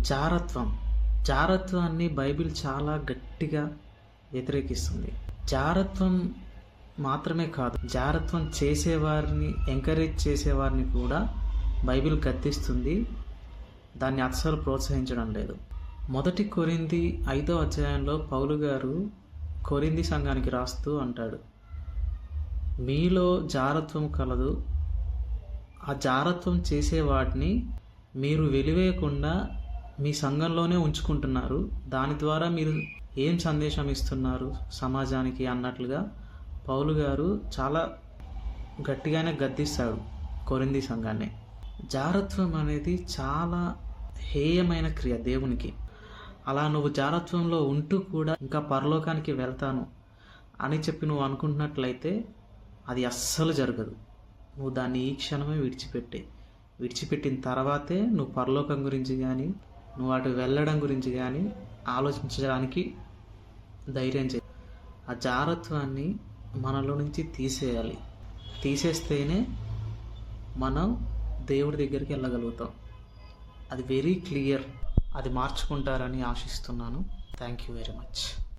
జారత్వం. జారత్వాన్ని Bible చాలా గట్టిగా వ్యతిరేకిస్తుంది. జారత్వం మాత్రమే కాదు, జారత్వం చేసేవారిని ఎంకరేజ్ చేసేవారిని కూడా బైబిల్ గద్దిస్తుంది. దాన్ని అస్సలు ప్రోత్సహించడం లేదు. 1 కొరింథీ 5వ అధ్యాయంలో పౌలు గారు కొరింథీ సంఘానికి రాస్తూ అంటాడు, మీలో జారత్వం కలదు, ఆ జారత్వం చేసేవాటిని మీరు వెలివేయకుండా మీ సంఘంలోనే ఉంచుకుంటున్నారు, దాని ద్వారా మీరు ఏం సందేశం ఇస్తున్నారు సమాజానికి అన్నట్లుగా పౌలు గారు చాలా గట్టిగానే గద్దిస్తాడు కొరింథీ సంఘాన్ని. జారత్వం అనేది చాలా హేయమైన క్రియ దేవునికి. అలా నువ్వు జారత్వంలో ఉంటూ కూడా ఇంకా పరలోకానికి వెళ్తాను అని చెప్పి నువ్వు అనుకుంటున్నట్లయితే అది అస్సలు జరగదు. నువ్వు దాన్ని ఈ క్షణమే విడిచిపెట్టిన తర్వాతే నువ్వు పరలోకం గురించి కానీ నువ్వు అటు వెళ్ళడం గురించి కానీ ఆలోచించడానికి ధైర్యం చేయి. ఆ జారత్వాన్ని మనలో నుంచి తీసేయాలి. తీసేస్తేనే మనం దేవుడి దగ్గరికి వెళ్ళగలుగుతాం. అది వెరీ క్లియర్. అది మార్చుకుంటారని ఆశిస్తున్నాను. Thank you very much.